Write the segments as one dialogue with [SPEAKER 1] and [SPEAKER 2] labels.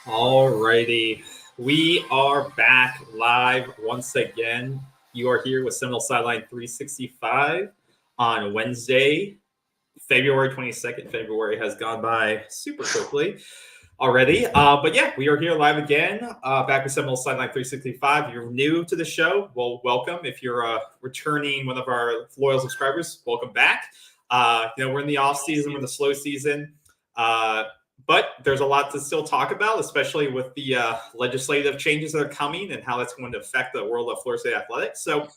[SPEAKER 1] Alrighty, we are back live once again. You are here with Seminole Sideline 365 on Wednesday, February 22nd. February has gone by super quickly already. But yeah, we are here live again, back with Seminole Sideline 365. If you're new to the show, well, welcome. If you're returning one of our loyal subscribers, welcome back. We're in the off season, we're in the slow season. But there's a lot to still talk about, especially with the legislative changes that are coming and how that's going to affect the world of Florida State athletics. So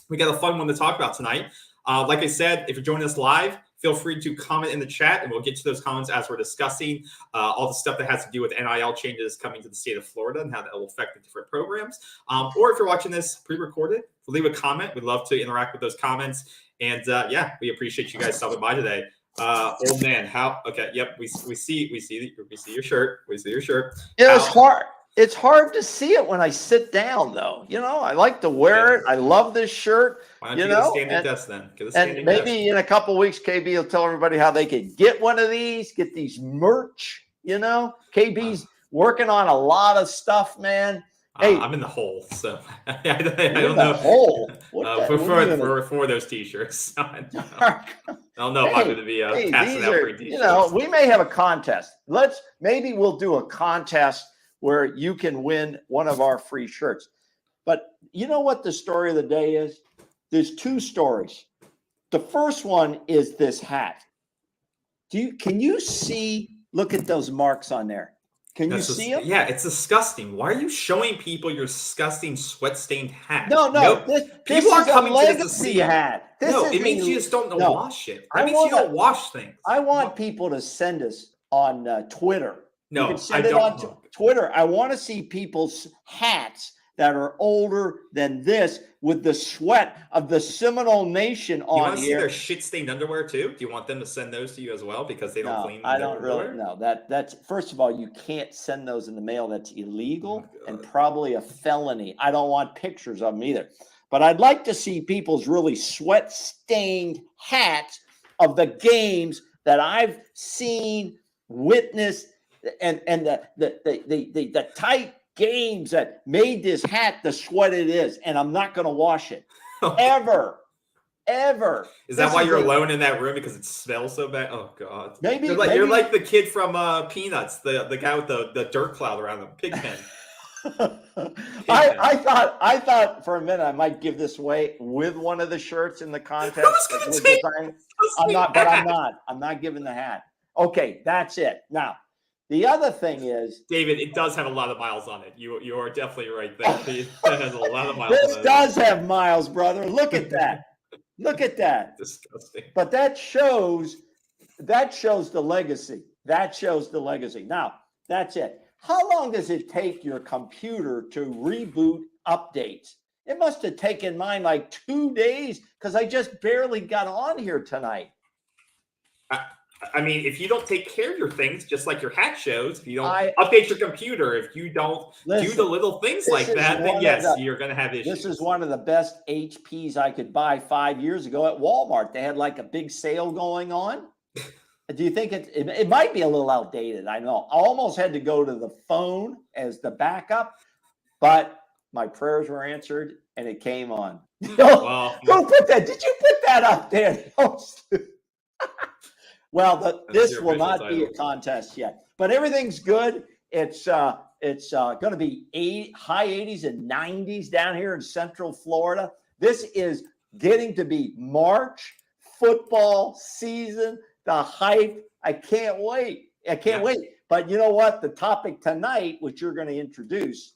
[SPEAKER 1] we got a fun one to talk about tonight. Like I said, if you're joining us live, feel free to comment in the chat, and we'll get to those comments as we're discussing all the stuff that has to do with NIL changes coming to the state of Florida and how that will affect the different programs. Or if you're watching this pre-recorded, leave a comment. We'd love to interact with those comments. And we appreciate you guys stopping by today. Old man, how? Okay, yep, we see your shirt. We see your shirt.
[SPEAKER 2] Yeah, it's hard. It's hard to see it when I sit down, though. I like to wear it. I love this shirt.
[SPEAKER 1] Why don't you get a standing desk then?
[SPEAKER 2] And maybe in a couple of weeks, KB will tell everybody how they can get one of these, get these merch. KB's working on a lot of stuff, man. Hey,
[SPEAKER 1] I'm in the hole, so I don't know.
[SPEAKER 2] Hole?
[SPEAKER 1] For those t-shirts. I don't know if I'm going to be passing out free t-shirts.
[SPEAKER 2] We may have a contest. Maybe we'll do a contest where you can win one of our free shirts. But you know what the story of the day is? There's two stories. The first one is this hat. Can you see? Look at those marks on there. Can you see them?
[SPEAKER 1] Yeah, it's disgusting. Why are you showing people your disgusting sweat-stained hat?
[SPEAKER 2] No. People are coming to this to see hat.
[SPEAKER 1] It means you just don't know wash it. That means you don't wash things.
[SPEAKER 2] I want people to send us on Twitter.
[SPEAKER 1] No,
[SPEAKER 2] I don't. On Twitter. I want to see people's hats that are older than this with the sweat of the Seminole Nation on here. You
[SPEAKER 1] want to see their shit-stained underwear too? Do you want them to send those to you as well because they don't clean?
[SPEAKER 2] I don't really know. That's first of all, you can't send those in the mail. That's illegal and probably a felony. I don't want pictures of them either. But I'd like to see people's really sweat-stained hats of the games that I've seen, witnessed, and the tight games that made this hat the sweat it is, and I'm not going to wash it ever.
[SPEAKER 1] Is that why you're alone in that room because it smells so bad? Oh God!
[SPEAKER 2] Maybe
[SPEAKER 1] you're like the kid from Peanuts, the guy with the dirt cloud around him, Pigpen.
[SPEAKER 2] I thought for a minute I might give this away with one of the shirts in the contest. I'm not giving the hat. Okay, that's it. Now, the other thing is,
[SPEAKER 1] David, it does have a lot of miles on it. You are definitely right there. It has a lot of miles.
[SPEAKER 2] This does have miles, brother. Look at that. Look at that.
[SPEAKER 1] Disgusting.
[SPEAKER 2] But that shows the legacy. That shows the legacy. Now, that's it. How long does it take your computer to reboot updates? It must have taken mine like 2 days because I just barely got on here tonight.
[SPEAKER 1] I mean, if you don't take care of your things, just like your hat shows, if you don't update your computer, if you don't do the little things like that, then yes, you're going to have issues.
[SPEAKER 2] This is one of the best HPs I could buy 5 years ago at Walmart. They had like a big sale going on. Do you think it might be a little outdated? I know. I almost had to go to the phone as the backup, but my prayers were answered and it came on. Don't put that. Did you put that up there? Well, this will not be a contest yet, but everything's good. It's going to be high 80s and 90s down here in Central Florida. This is getting to be March football season. The hype. I can't wait. Wait. But you know what? The topic tonight, which you're going to introduce,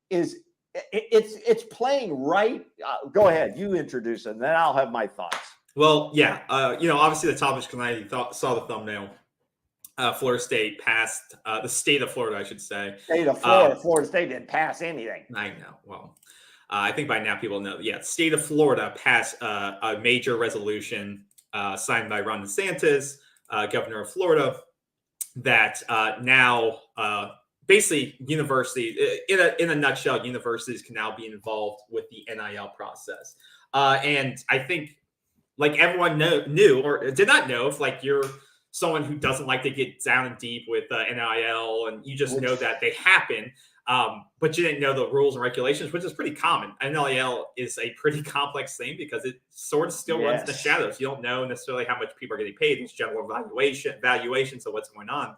[SPEAKER 2] is it's playing right. Go ahead. You introduce it, and then I'll have my thoughts.
[SPEAKER 1] Well, yeah, obviously the topic tonight, you saw the thumbnail. Florida State passed the state of Florida, I should say.
[SPEAKER 2] State of Florida. Florida State didn't pass anything.
[SPEAKER 1] I know. Well, I think by now people know. Yeah, state of Florida passed a major resolution signed by Ron DeSantis, governor of Florida, that now basically university, in a nutshell, universities can now be involved with the NIL process. And I think like everyone knew or did not know, if like you're someone who doesn't like to get down and deep with NIL, and you just know that they happen, but you didn't know the rules and regulations, which is pretty common. NIL is a pretty complex thing because it sort of still runs in the shadows. You don't know necessarily how much people are getting paid. It's general valuations of what's going on.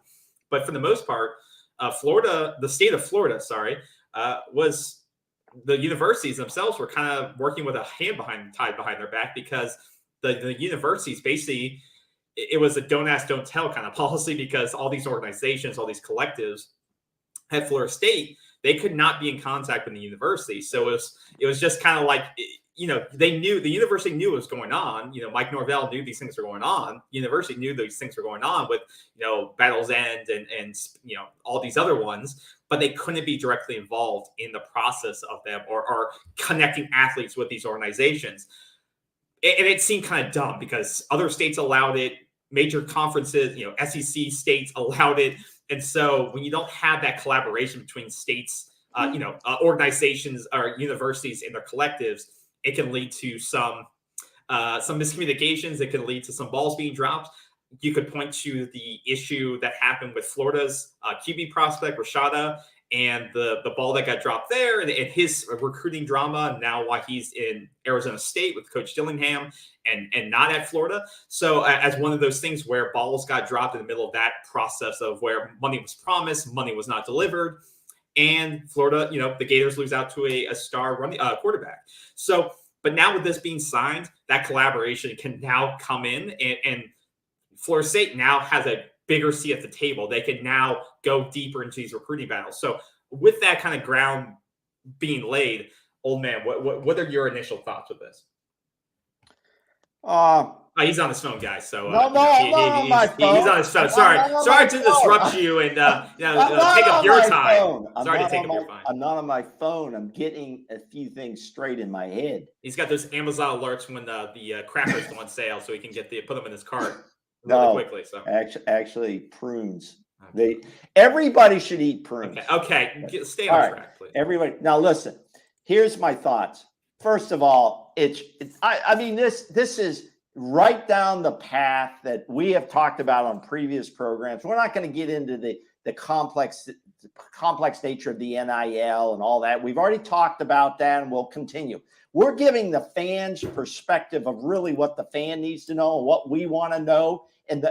[SPEAKER 1] But for the most part, the state of Florida, was the universities themselves were kind of working with a hand tied behind their back, because the universities basically, it was a don't ask, don't tell kind of policy, because all these organizations, all these collectives at Florida State, they could not be in contact with the university. So it was just kind of like, the university knew what was going on. Mike Norvell knew these things were going on. The university knew these things were going on with, Battle's End and all these other ones, but they couldn't be directly involved in the process of them or connecting athletes with these organizations. And it seemed kind of dumb because other states allowed it, major conferences, SEC states allowed it. And so when you don't have that collaboration between states, organizations or universities and their collectives, it can lead to some miscommunications. It can lead to some balls being dropped. You could point to the issue that happened with Florida's QB prospect, Rashada, and the ball that got dropped there, and his recruiting drama now while he's in Arizona State with Coach Dillingham and not at Florida. So as one of those things where balls got dropped in the middle of that process of where money was promised, money was not delivered, and Florida, the Gators lose out to a star quarterback. So, but now with this being signed, that collaboration can now come in, and Florida State now has a bigger seat at the table. They can now go deeper into these recruiting battles. So with that kind of ground being laid, old man, what are your initial thoughts with this? He's on his phone, guys. So
[SPEAKER 2] I'm on my phone.
[SPEAKER 1] He's on his phone. Sorry to disrupt you and take up your time. Sorry to take up your time.
[SPEAKER 2] I'm not on my phone. I'm getting a few things straight in my head.
[SPEAKER 1] He's got those Amazon alerts when the crackers go on sale, so he can put them in his cart really quickly. So
[SPEAKER 2] actually, prunes. Everybody should eat prunes.
[SPEAKER 1] Okay. Stay on track, please.
[SPEAKER 2] Everybody. Now listen. Here's my thoughts. First of all, this is right down the path that we have talked about on previous programs. We're not going to get into the complex nature of the NIL and all that. We've already talked about that, and we'll continue. We're giving the fans' perspective of really what the fan needs to know and what we want to know, and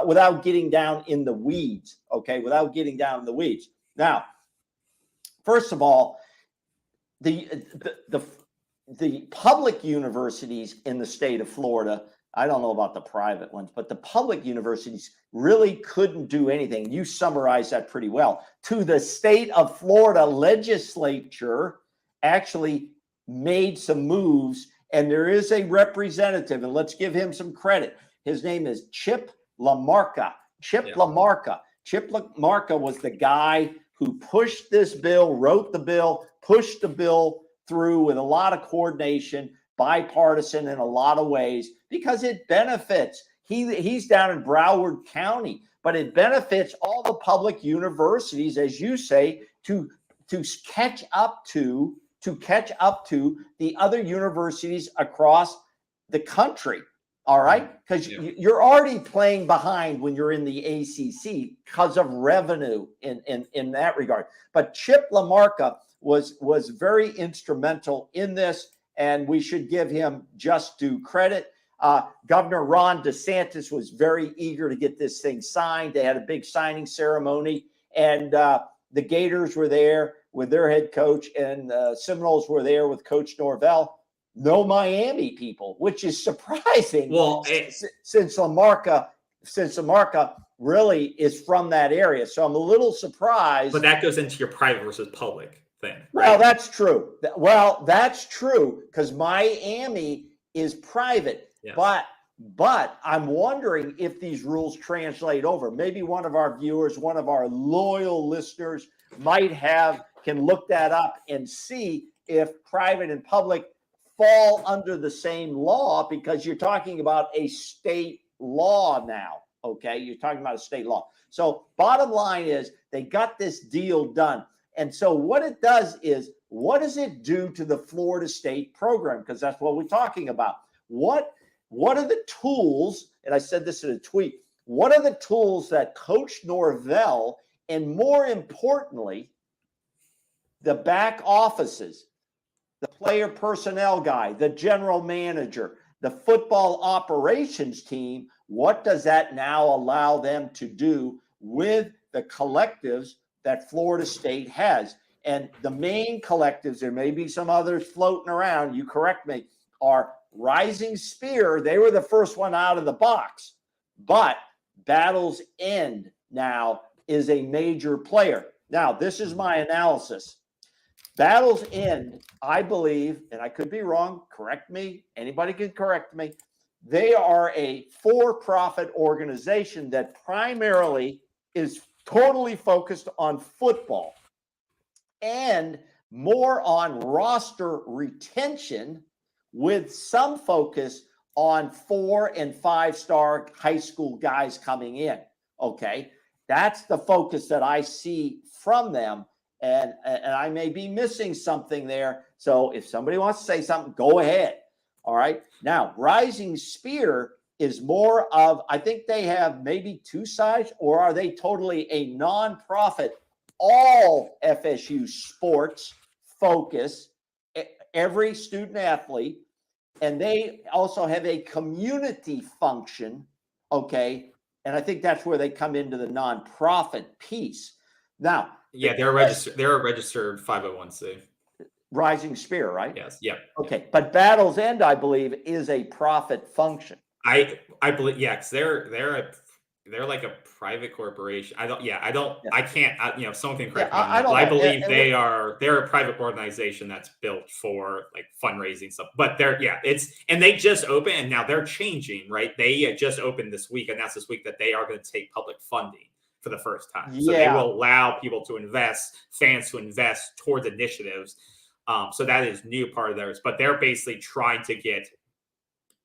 [SPEAKER 2] without getting down in the weeds. Okay, without getting down in the weeds. Now, first of all, the public universities in the state of Florida, I don't know about the private ones, but the public universities really couldn't do anything. You summarized that pretty well. To the state of Florida legislature actually made some moves, and there is a representative, and let's give him some credit. His name is Chip LaMarca. Chip LaMarca was the guy who pushed this bill, wrote the bill, pushed the bill through with a lot of coordination, bipartisan in a lot of ways, because it benefits. He's down in Broward County, but it benefits all the public universities, as you say, to catch up to the other universities across the country. All right, because you're already playing behind when you're in the ACC because of revenue in that regard. But Chip LaMarca was very instrumental in this, and we should give him just due credit. Governor Ron DeSantis was very eager to get this thing signed. They had a big signing ceremony, and the Gators were there with their head coach, and Seminoles were there with Coach Norvell. No Miami people, which is surprising.
[SPEAKER 1] Well,
[SPEAKER 2] since LaMarca really is from that area, so I'm a little surprised.
[SPEAKER 1] But that goes into your private versus public thing, right?
[SPEAKER 2] Well, that's true. That's true because Miami is private.
[SPEAKER 1] Yes.
[SPEAKER 2] But I'm wondering if these rules translate over. Maybe one of our viewers, one of our loyal listeners, can look that up and see if private and public fall under the same law, because you're talking about a state law now. Okay, you're talking about a state law. So bottom line is they got this deal done. And so what it does is, what does it do to the Florida State program? Because that's what we're talking about. What what are the tools, and I said this in a tweet, what are the tools that Coach Norvell, and more importantly, the back offices, the player personnel guy, the general manager, the football operations team, what does that now allow them to do with the collectives that Florida State has? And the main collectives, there may be some others floating around, you correct me, are Rising Spear. They were the first one out of the box. But Battle's End now is a major player. Now, this is my analysis. Battle's End, I believe, and I could be wrong, correct me, anybody can correct me, they are a for-profit organization that primarily is totally focused on football and more on roster retention with some focus on 4- and 5-star high school guys coming in. Okay, that's the focus that I see from them. And I may be missing something there. So if somebody wants to say something, go ahead. All right. Now, Rising Spear is more of, I think they have maybe 2 sides, or are they totally a nonprofit, all FSU sports focus, every student athlete, and they also have a community function. Okay. And I think that's where they come into the nonprofit piece. Now,
[SPEAKER 1] yeah, they're registered. They're a registered 501c.
[SPEAKER 2] Rising Spear, right?
[SPEAKER 1] Yes. Yeah.
[SPEAKER 2] Okay, but Battle's End, I believe, is a profit function.
[SPEAKER 1] I believe, yeah, because they're like a private corporation. I can't. Someone can correct me on that. But I believe they're a private organization that's built for like fundraising stuff. But they just opened, and now they're changing, right? They just opened this week, announced this week that they are going to take public funding for the first time. So they will allow people to invest, fans to invest towards initiatives. So that is new part of theirs. But they're basically trying to get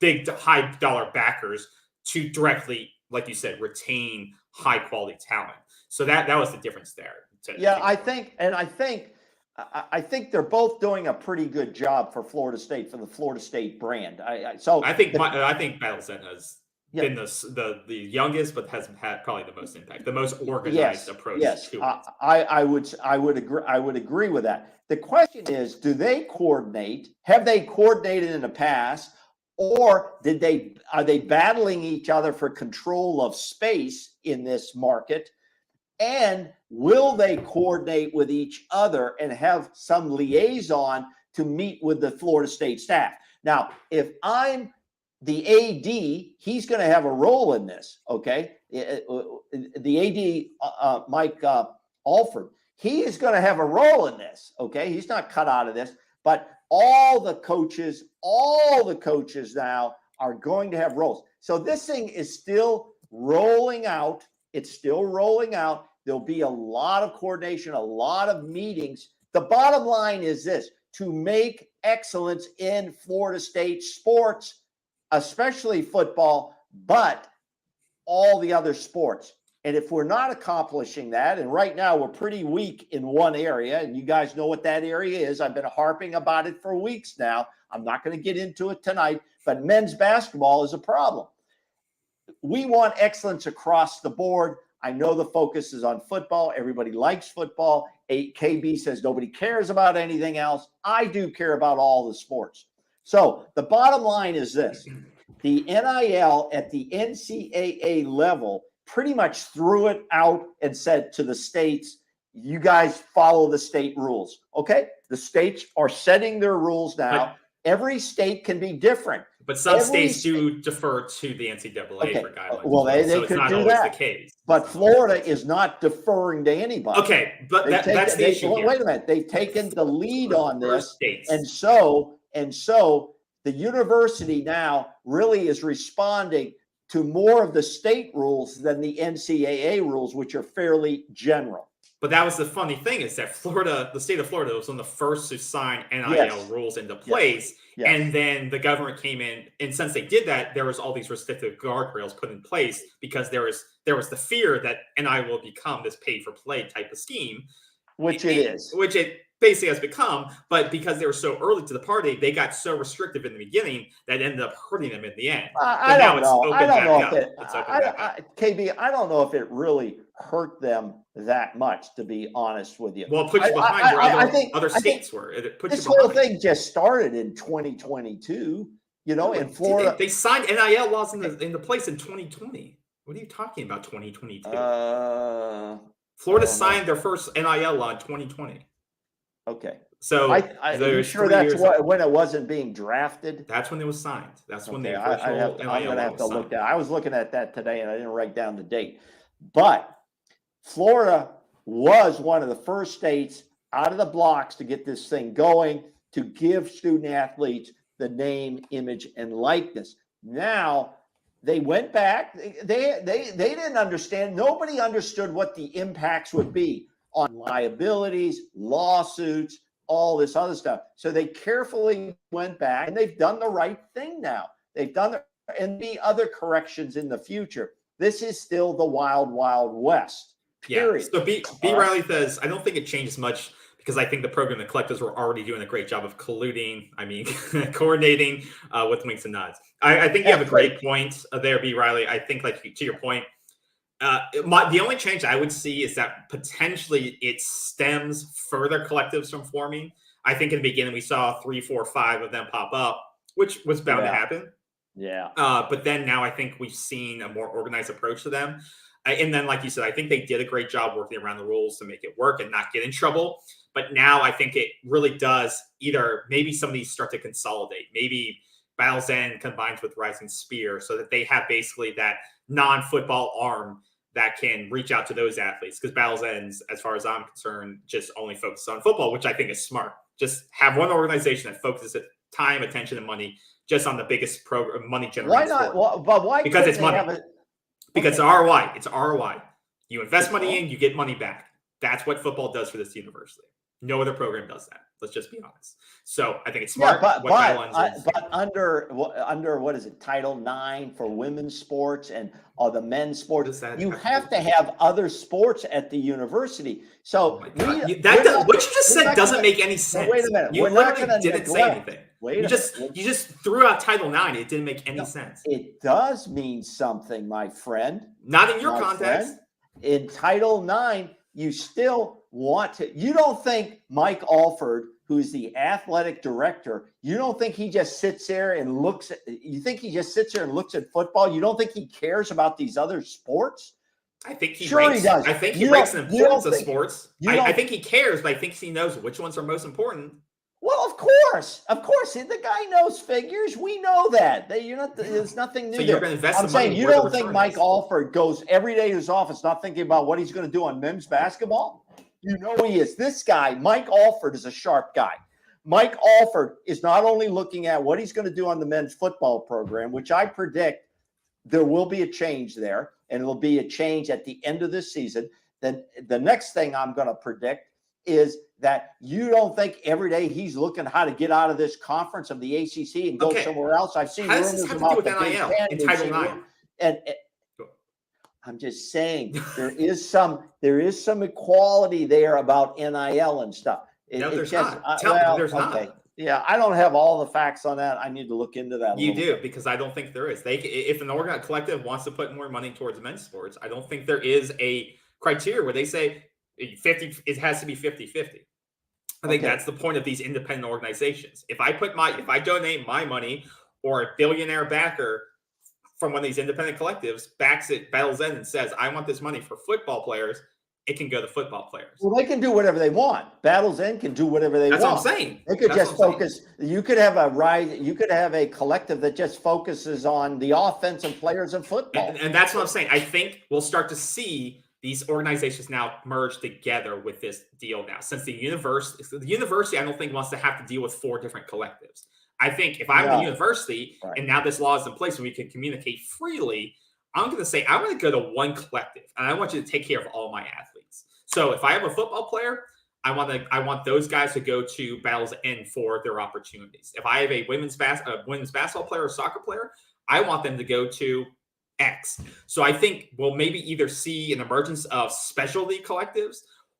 [SPEAKER 1] big, high dollar backers to directly, like you said, retain high quality talent. So that was the difference there.
[SPEAKER 2] I think they're both doing a pretty good job for Florida State, for the Florida State brand. I think
[SPEAKER 1] Battle's End has been the youngest, but has had probably the most impact, the most organized approach to it.
[SPEAKER 2] I would agree with that. The question is, do they coordinate? Have they coordinated in the past, or are they battling each other for control of space in this market? And will they coordinate with each other and have some liaison to meet with the Florida State staff? Now, if I'm the AD, he's going to have a role in this, okay? The AD, Mike Alford, he is going to have a role in this, okay? He's not cut out of this, but all the coaches now are going to have roles. So this thing is still rolling out. It's still rolling out. There'll be a lot of coordination, a lot of meetings. The bottom line is this: to make excellence in Florida State sports, especially football, but all the other sports. And if we're not accomplishing that, and right now we're pretty weak in one area, and you guys know what that area is. I've been harping about it for weeks now. I'm not going to get into it tonight, but men's basketball is a problem. We want excellence across the board. I know the focus is on football. Everybody likes football. KB says nobody cares about anything else. I do care about all the sports. So the bottom line is this: the NIL at the NCAA level pretty much threw it out and said to the states, you guys follow the state rules. Okay? The states are setting their rules now. Every state can be different.
[SPEAKER 1] But some states do defer to the NCAA for guidelines.
[SPEAKER 2] Well, they
[SPEAKER 1] so
[SPEAKER 2] could
[SPEAKER 1] it's not
[SPEAKER 2] do
[SPEAKER 1] always
[SPEAKER 2] that.
[SPEAKER 1] the case.
[SPEAKER 2] But Florida is not deferring to anybody.
[SPEAKER 1] Okay, but that's the issue here.
[SPEAKER 2] Wait a minute. They've taken the lead on this.
[SPEAKER 1] States.
[SPEAKER 2] And so the university now really is responding to more of the state rules than the NCAA rules, which are fairly general.
[SPEAKER 1] But that was the funny thing, is that the state of Florida was one of the first to sign NIL rules into place. Yes. And then the government came in, and since they did that, there was all these restrictive guardrails put in place because there was the fear that NIL will become this pay for play type of scheme.
[SPEAKER 2] Which it is.
[SPEAKER 1] Which it basically has become, but because they were so early to the party, they got so restrictive in the beginning that ended up hurting them in the end.
[SPEAKER 2] I don't know. I don't know if it, KB, I don't know if it really hurt them that much, to be honest with you.
[SPEAKER 1] Well, it puts you behind where other states were. It puts
[SPEAKER 2] this whole thing just started in 2022, in Florida.
[SPEAKER 1] They signed NIL laws into place in 2020. What are you talking about, 2022? Florida signed their first NIL law in 2020.
[SPEAKER 2] Okay.
[SPEAKER 1] So
[SPEAKER 2] are you sure that's when it wasn't being drafted?
[SPEAKER 1] That's when it was signed. That's when the
[SPEAKER 2] I'm going to have to look at. I was looking at that today, and I didn't write down the date. But Florida was one of the first states out of the blocks to get this thing going, to give student athletes the name, image, and likeness. Now they went back. They didn't understand. Nobody understood what the impacts would be on liabilities, lawsuits, all this other stuff. So they carefully went back, and they've done the right thing now. They've done it, and be other corrections in the future. This is still the wild, wild west. Period.
[SPEAKER 1] Yeah. So B. Riley says, I don't think it changes much because I think the program and collectives were already doing a great job of coordinating with winks and nods. I think you have a great point there, B. Riley. I think, like, to your point, the only change I would see is that potentially it stems further collectives from forming. I think in the beginning we saw 3, 4, 5 of them pop up, which was bound to happen.
[SPEAKER 2] Yeah.
[SPEAKER 1] But then now I think we've seen a more organized approach to them. And then, like you said, I think they did a great job working around the rules to make it work and not get in trouble. But now I think it really does either maybe some of these start to consolidate. Maybe Battle's End combines with Rising Spear so that they have basically that non-football arm that can reach out to those athletes. Because Battle's Ends, as far as I'm concerned, just only focuses on football, which I think is smart. Just have one organization that focuses time, attention, and money just on the biggest program, money generating.
[SPEAKER 2] Why not? Well, but why?
[SPEAKER 1] Because it's money. Because it's ROI. It's ROI. You invest money in, you get money back. That's what football does for this university. No other program does that. Let's just be honest. So I think it's smart.
[SPEAKER 2] Yeah, but under what is it, Title IX for women's sports and the men's sports, you have to have other sports at the university. So
[SPEAKER 1] what you just said doesn't make any sense.
[SPEAKER 2] Wait a minute.
[SPEAKER 1] You literally didn't say anything. You just threw out Title IX. It didn't make any sense.
[SPEAKER 2] It does mean something, my friend.
[SPEAKER 1] Not in your context.
[SPEAKER 2] In Title IX, you still want to. You don't think Mike Alford, who's the athletic director, you don't think he just sits there and looks at. You think he just sits there and looks at football? You don't think he cares about these other sports?
[SPEAKER 1] I think he
[SPEAKER 2] sure
[SPEAKER 1] ranks,
[SPEAKER 2] he does.
[SPEAKER 1] I think he ranks the importance of sports. I think he cares, but I think he knows which ones are most important.
[SPEAKER 2] Well, of course. The guy knows figures. We know that. There's nothing new.
[SPEAKER 1] So you're going to invest.
[SPEAKER 2] I'm saying you don't think Mike Alford goes every day to his office not thinking about what he's going to do on men's basketball? You know he is. This guy, Mike Alford, is a sharp guy. Mike Alford is not only looking at what he's going to do on the men's football program, which I predict there will be a change there, and it'll be a change at the end of this season. Then the next thing I'm going to predict is that you don't think every day he's looking how to get out of this conference of the ACC and go somewhere else. I've seen rumors about the Big Ten
[SPEAKER 1] in Title IX.
[SPEAKER 2] And I'm just saying there is some equality there about NIL and stuff.
[SPEAKER 1] There's not. There's not.
[SPEAKER 2] Yeah, I don't have all the facts on that. I need to look into that.
[SPEAKER 1] You do, because I don't think there is. If an organized collective wants to put more money towards men's sports, I don't think there is a criteria where they say 50. It has to be 50-50. I think that's the point of these independent organizations. If I donate my money, or a billionaire backer from one of these independent collectives backs it, Battle's End, and says, I want this money for football players, it can go to football players.
[SPEAKER 2] Well, they can do whatever they want. Battle's End can do whatever they want.
[SPEAKER 1] That's what I'm saying.
[SPEAKER 2] They could just focus. You could have a collective that just focuses on the offensive players of football.
[SPEAKER 1] And that's what I'm saying. I think we'll start to see these organizations now merge together with this deal now. Since the university, I don't think wants to have to deal with 4 different collectives. I think if I'm the university and now this law is in place and we can communicate freely, I'm going to say, I want to go to one collective and I want you to take care of all my athletes. So if I have a football player, I want those guys to go to Battle's End for their opportunities. If I have a women's basketball player or soccer player, I want them to go to X. So I think we'll maybe either see an emergence of specialty collectives,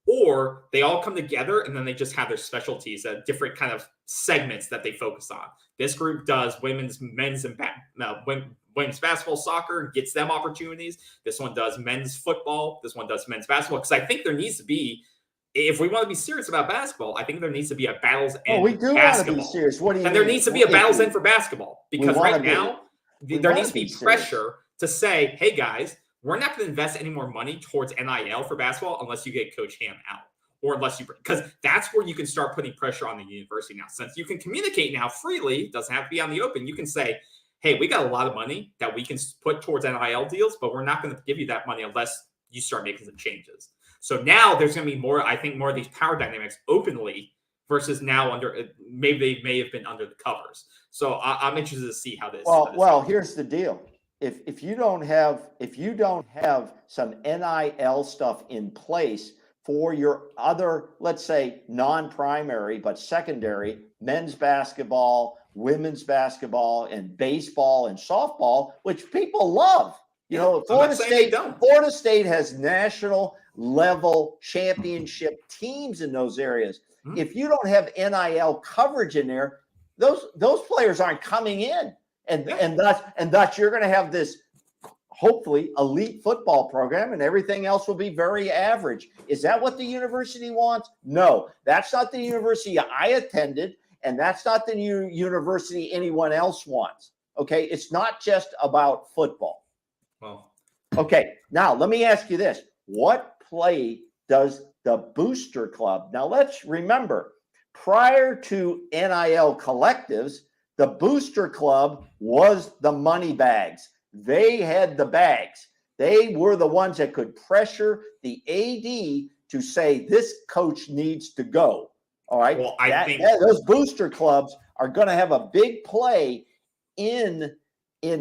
[SPEAKER 1] or they all come together and then they just have their specialties, different kind of segments that they focus on. This group does women's basketball, soccer, gets them opportunities. This one does men's football. This one does men's basketball. Because I think there needs to be, if we want to be serious about basketball, I think there needs to be a battles end.
[SPEAKER 2] We do
[SPEAKER 1] basketball.
[SPEAKER 2] Want to be serious. What do you
[SPEAKER 1] and
[SPEAKER 2] mean?
[SPEAKER 1] There needs to be a battles end for basketball, because right now there needs to be pressure to say, hey guys, we're not going to invest any more money towards NIL for basketball unless you get Coach Ham out, or unless you, because that's where you can start putting pressure on the university now. Since you can communicate now freely, doesn't have to be on the open. You can say, hey, we got a lot of money that we can put towards NIL deals, but we're not going to give you that money unless you start making some changes. So now there's going to be more, I think, more of these power dynamics openly versus now under, maybe they may have been under the covers. So I'm interested to see how this.
[SPEAKER 2] Well, here's the deal. If you don't have some NIL stuff in place for your other, let's say, non-primary but secondary men's basketball, women's basketball, and baseball and softball, which people love. Florida State has national level championship teams in those areas. Mm-hmm. If you don't have NIL coverage in there, those players aren't coming in. And thus you're going to have this hopefully elite football program, and everything else will be very average. Is that what the university wants? No, that's not the university I attended, and that's not the university anyone else wants. Okay, it's not just about football.
[SPEAKER 1] Well,
[SPEAKER 2] okay, now let me ask you this. What play does the Booster Club? Now let's remember, prior to NIL collectives, the Booster Club was the money bags. They had the bags. They were the ones that could pressure the AD to say this coach needs to go. All right.
[SPEAKER 1] Well, I think
[SPEAKER 2] those Booster Clubs are going to have a big play in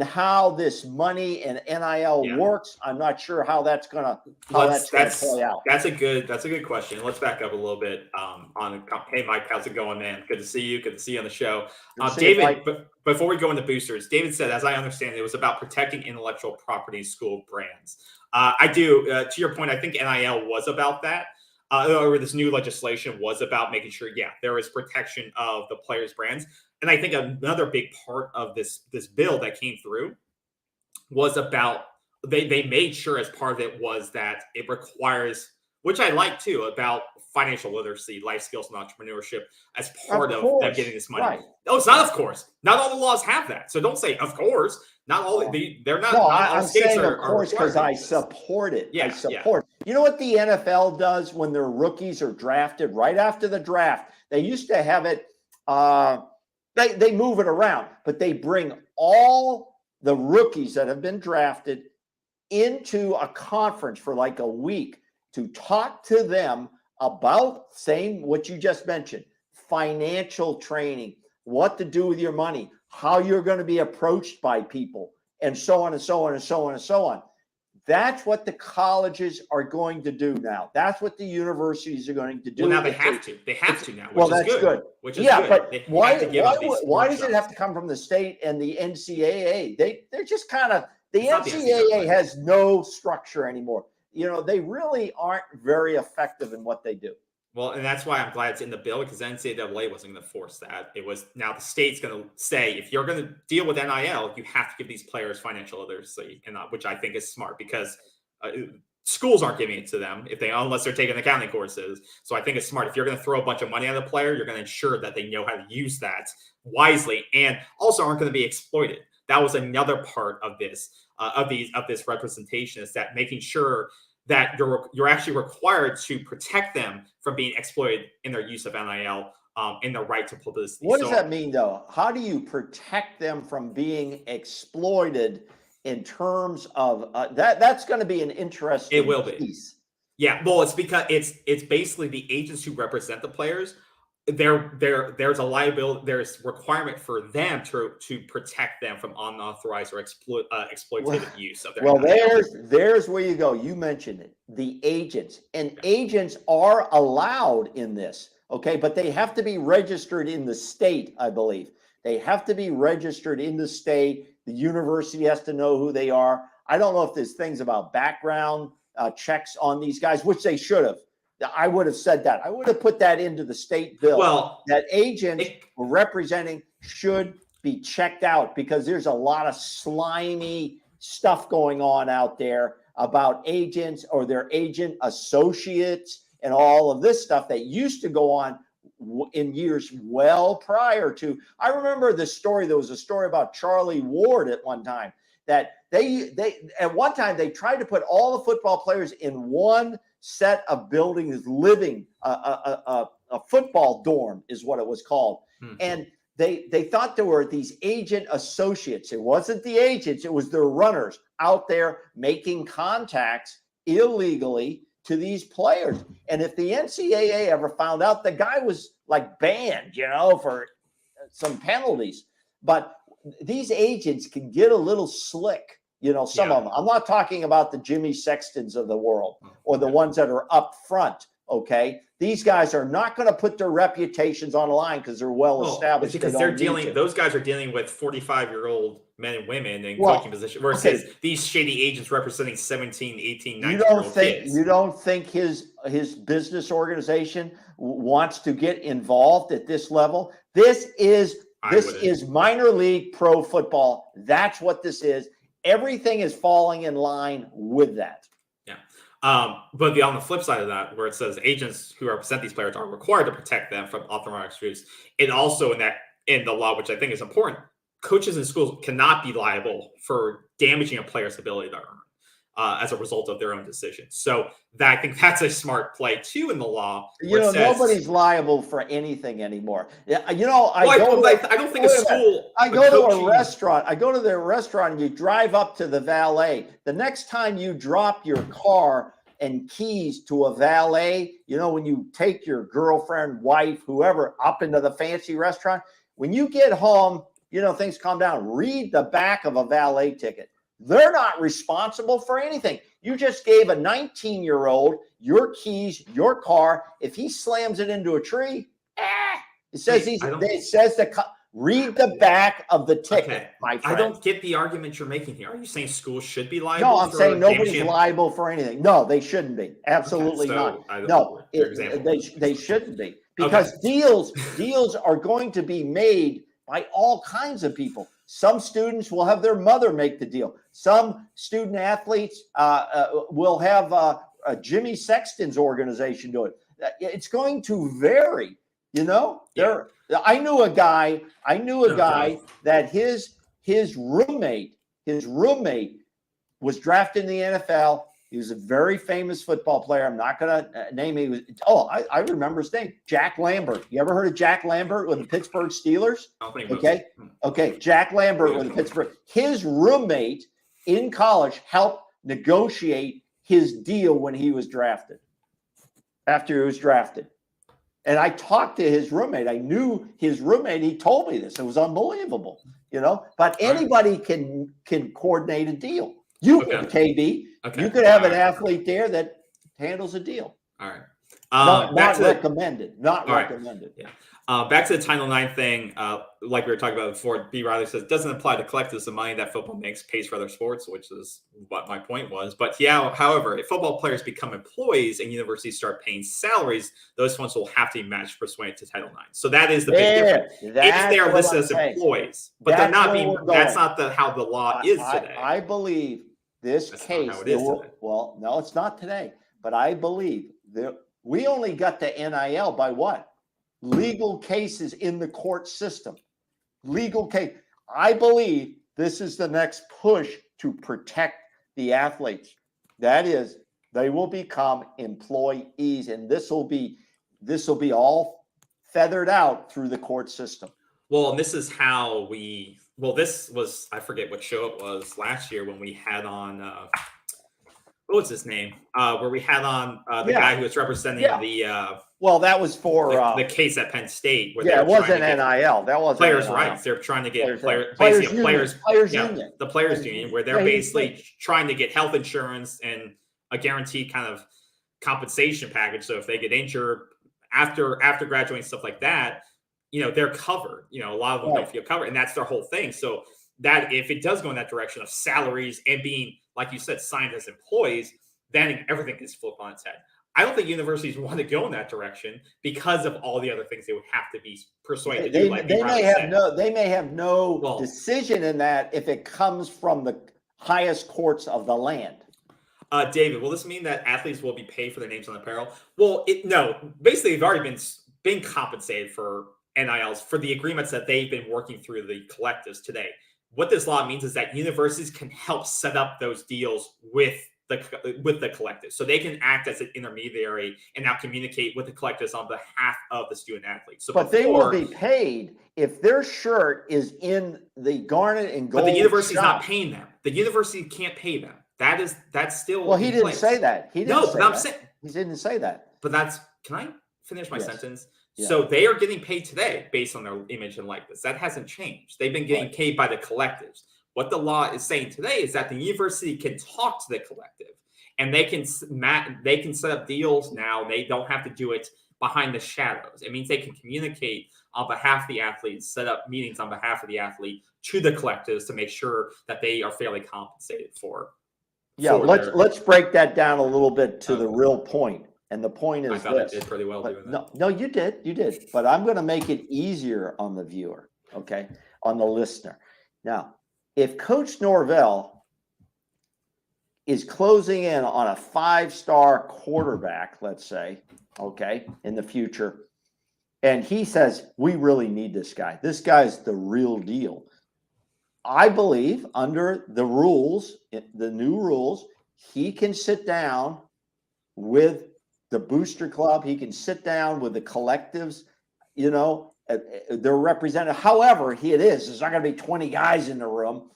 [SPEAKER 2] how this money and NIL works. I'm not sure how that's going to play out.
[SPEAKER 1] That's a good question. Let's back up a little bit. Hey Mike, how's it going, man? Good to see you. Good to see you on the show. David, before we go into boosters, David said, as I understand it was about protecting intellectual property school brands. I do. To your point, I think NIL was about that. Or this new legislation was about making sure, there is protection of the players' brands. And I think another big part of this bill that came through was about they made sure as part of it was that it requires, which I like too, about financial literacy, life skills, and entrepreneurship as part of them getting this money. Right. No, it's not of course. Not all the laws have that. So don't say of course. Not all they're not.
[SPEAKER 2] No,
[SPEAKER 1] not all
[SPEAKER 2] I'm saying of course because I support it. I support. You know what the NFL does when their rookies are drafted right after the draft? They used to have it. They move it around, but they bring all the rookies that have been drafted into a conference for like a week to talk to them about what you just mentioned, financial training, what to do with your money, how you're going to be approached by people, and so on and so on and so on and so on. That's what the colleges are going to do now. That's what the universities are going to do.
[SPEAKER 1] Well, now they have to. They have to now.
[SPEAKER 2] Well, that's good.
[SPEAKER 1] Which is good.
[SPEAKER 2] But why does it have to come from the state and the NCAA? They're just kind of the NCAA has no structure anymore. They really aren't very effective in what they do.
[SPEAKER 1] Well, and that's why I'm glad it's in the bill, because the NCAA wasn't going to force that. It was now the state's going to say, if you're going to deal with NIL, you have to give these players financial literacy, and which I think is smart, because schools aren't giving it to them unless they're taking accounting courses. So I think it's smart. If you're going to throw a bunch of money at a player, you're going to ensure that they know how to use that wisely, and also aren't going to be exploited. That was another part of this representation, is that making sure that you're actually required to protect them from being exploited in their use of NIL, in their right to publicity.
[SPEAKER 2] What does that mean, though? How do you protect them from being exploited in terms of that's going to be an interesting
[SPEAKER 1] It will
[SPEAKER 2] piece.
[SPEAKER 1] Be. Yeah, well, it's because it's basically the agents who represent the players. There's a liability. There's requirement for them to protect them from unauthorized or exploitative use of their.
[SPEAKER 2] Well, there's where you go. You mentioned it. The agents agents are allowed in this. Okay, but they have to be registered in the state, I believe. They have to be registered in the state. The university has to know who they are. I don't know if there's things about background checks on these guys, which they should have. I would have said that. I would have put that into the state bill.
[SPEAKER 1] Well,
[SPEAKER 2] that agents representing should be checked out, because there's a lot of slimy stuff going on out there about agents or their agent associates and all of this stuff that used to go on in years well prior to. I remember the story. There was a story about Charlie Ward at one time, that they at one time they tried to put all the football players in one set of buildings, living a football dorm is what it was called. And they thought there were these agent associates. It wasn't the agents, it was their runners out there making contacts illegally to these players. And if the NCAA ever found out, the guy was like banned, for some penalties. But these agents can get a little slick, some of them. I'm not talking about the Jimmy Sextons of the world or the ones that are up front. Okay, these guys are not going to put their reputations on the line because they're well established.
[SPEAKER 1] Because those guys are dealing with 45-year-old men and women in coaching position versus these shady agents representing 17, 18, 19-year-old kids.
[SPEAKER 2] You don't think his business organization wants to get involved at this level? This is minor league pro football. That's what this is. Everything is falling in line with that.
[SPEAKER 1] But on the flip side of that, where it says agents who represent these players are required to protect them from unauthorized use, and also in the law, which I think is important, coaches in schools cannot be liable for damaging a player's ability to earn as a result of their own decisions. So I think that's a smart play too in the law.
[SPEAKER 2] Nobody's liable for anything anymore. I go to a restaurant. I go to the restaurant and you drive up to the valet. The next time you drop your car and keys to a valet, when you take your girlfriend, wife, whoever up into the fancy restaurant, when you get home, things calm down. Read the back of a valet ticket. They're not responsible for anything. You just gave a 19-year-old your keys, your car. If he slams it into a tree, it says read the back of the ticket, my friend.
[SPEAKER 1] I don't get the argument you're making here. Are you saying schools should be liable?
[SPEAKER 2] No, I'm saying nobody's liable for anything. No, they shouldn't be. Absolutely not. No, they shouldn't be, because deals are going to be made by all kinds of people. Some students will have their mother make the deal. Some student athletes will have a Jimmy Sexton's organization do it. It's going to vary, I knew a guy that his roommate was drafted in the NFL. He was a very famous football player. I'm not going to name him. I remember his name, Jack Lambert. You ever heard of Jack Lambert with the Pittsburgh Steelers? Okay. Jack Lambert with the Pittsburgh. His roommate in college helped negotiate his deal when he was drafted. After he was drafted, and I talked to his roommate. I knew his roommate. He told me this. It was unbelievable, But anybody can coordinate a deal. KB. Okay. You could have an athlete there that handles a deal.
[SPEAKER 1] All right.
[SPEAKER 2] Not recommended. Not recommended.
[SPEAKER 1] Yeah. Back to the Title IX thing, like we were talking about before, B. Riley says, doesn't apply to collectives. The money that football makes pays for other sports, which is what my point was. But however, if football players become employees and universities start paying salaries, those funds will have to be matched pursuant to Title IX. So that is the big difference. If they are listed as employees, but they're not being, that's not how the law is today.
[SPEAKER 2] I believe this case, well, no, it's not today, but I believe that we only got the NIL by what? Legal cases in the court system. Legal case. I believe this is the next push to protect the athletes. That is, they will become employees, and this will be all feathered out through the court system.
[SPEAKER 1] Well, and this is how this was, I forget what show it was last year when we had on, what was his name? Where we had on the guy who was representing
[SPEAKER 2] well, that was for
[SPEAKER 1] the case at Penn State.
[SPEAKER 2] Where it wasn't NIL. That wasn't
[SPEAKER 1] players'
[SPEAKER 2] NIL.
[SPEAKER 1] rights. They're trying to get players union. The players' union, where they're basically trying to get health insurance and a guaranteed kind of compensation package. So if they get injured after graduating, stuff like that, they're covered. A lot of them don't feel covered, and that's their whole thing. So that if it does go in that direction of salaries and being, like you said, signed as employees, then everything is flipped on its head. I don't think universities want to go in that direction because of all the other things they would have to be persuaded to do. Like
[SPEAKER 2] they may have no decision in that if it comes from the highest courts of the land.
[SPEAKER 1] David, will this mean that athletes will be paid for their names on apparel? Well, no. Basically, they've already been compensated for NILs for the agreements that they've been working through the collectives today. What this law means is that universities can help set up those deals with the collective, so they can act as an intermediary and now communicate with the collectives on behalf of the student athletes. So,
[SPEAKER 2] but they will be paid if their shirt is in the garnet and gold.
[SPEAKER 1] But the university's not paying them. The university can't pay them. That's still.
[SPEAKER 2] Well, he didn't say that. He didn't.
[SPEAKER 1] No, but I'm saying
[SPEAKER 2] he didn't say that.
[SPEAKER 1] But can I finish my sentence?
[SPEAKER 2] Yeah.
[SPEAKER 1] So they are getting paid today based on their image and likeness. That hasn't changed. They've been getting paid by the collectives. What the law is saying today is that the university can talk to the collective, and they can set up deals now. They don't have to do it behind the shadows. It means they can communicate on behalf of the athletes, set up meetings on behalf of the athlete to the collectives to make sure that they are fairly compensated for.
[SPEAKER 2] Yeah, let's break that down a little bit to the real point. And the point is, I
[SPEAKER 1] thought I did pretty well doing that.
[SPEAKER 2] No, you did. But I'm going to make it easier on the viewer, okay, on the listener. Now, if Coach Norvell is closing in on a 5-star quarterback, let's say, okay, in the future, and he says, we really need this guy. This guy's the real deal. I believe under the rules, the new rules, he can sit down with the booster club. He can sit down with the collectives, they're represented. However, there's not going to be 20 guys in the room,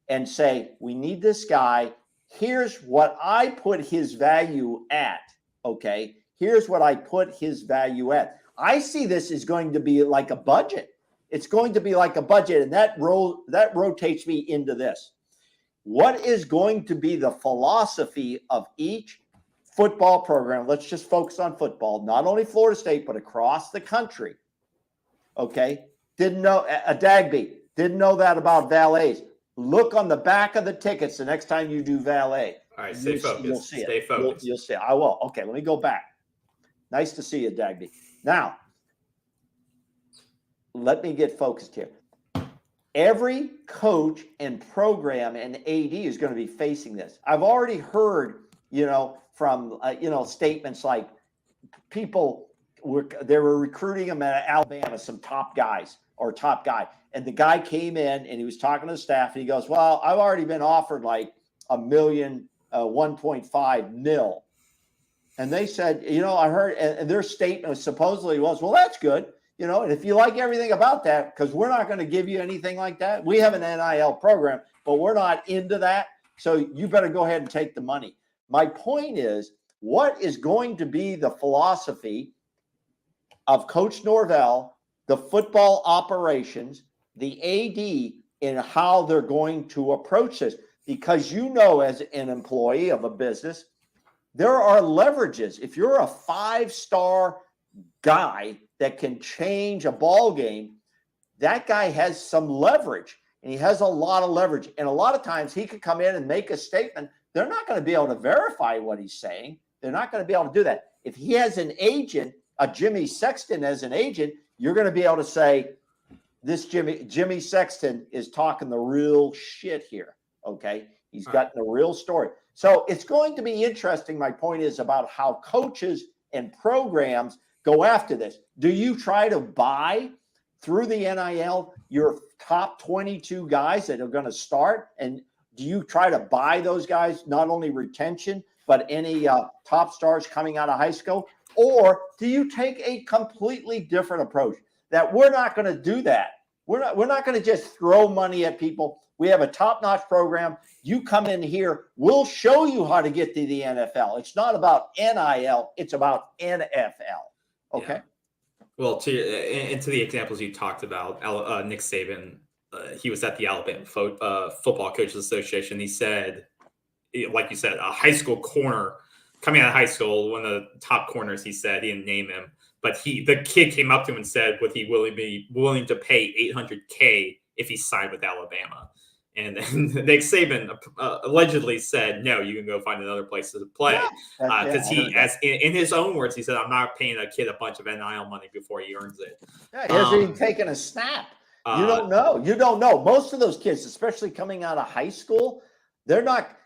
[SPEAKER 2] and say, we need this guy. Here's what I put his value at. Okay. Here's what I put his value at. I see this is going to be like a budget. It's going to be like a budget. And that rotates me into this. What is going to be the philosophy of each football program? Let's just focus on football, not only Florida State, but across the country. Okay. Didn't know Dagby. Didn't know that about valets. Look on the back of the tickets the next time you do valet.
[SPEAKER 1] All right, stay focused.
[SPEAKER 2] You'll see it.
[SPEAKER 1] Stay focused.
[SPEAKER 2] You'll see it. I will. Okay, let me go back. Nice to see you, Dagby. Now, let me get focused here. Every coach and program and AD is going to be facing this. I've already heard, from statements like people they were recruiting him at Alabama, some top guy, and the guy came in and he was talking to the staff and he goes, "Well, I've already been offered like $1 million, 1.5 mil." And they said, I heard, and their statement supposedly was, "Well, that's good. And if you like everything about that, because we're not going to give you anything like that. We have an NIL program, but we're not into that. So you better go ahead and take the money." My point is, what is going to be the philosophy of Coach Norvell, the football operations, the AD, in how they're going to approach this? Because as an employee of a business, there are leverages. If you're a 5-star guy that can change a ball game, that guy has some leverage, and he has a lot of leverage. And a lot of times he could come in and make a statement. They're not going to be able to verify what he's saying. They're not going to be able to do that. If he has an agent, a Jimmy Sexton as an agent, you're going to be able to say, this Jimmy Sexton is talking the real shit here. Okay. He's got the real story. So it's going to be interesting. My point is about how coaches and programs go after this. Do you try to buy through the NIL your top 22 guys that are going to start? And do you try to buy those guys, not only retention, but any top stars coming out of high school? Or do you take a completely different approach that we're not going to do that? We're not going to just throw money at people. We have a top-notch program. You come in here, we'll show you how to get to the NFL. It's not about NIL, it's about NFL. Okay.
[SPEAKER 1] Yeah. Well, to the examples you talked about, Nick Saban, he was at the Alabama Football Coaches Association. He said, like you said, a high school corner coming out of high school, one of the top corners, he said, he didn't name him, but the kid came up to him and said, would he be willing to pay $800K if he signed with Alabama? And then Nick Saban allegedly said, "No, you can go find another place to play." Because in his own words, he said, "I'm not paying a kid a bunch of NIL money before he earns it."
[SPEAKER 2] Yeah, he hasn't even taken a snap. You don't know. You don't know. Most of those kids, especially coming out of high school, they're not.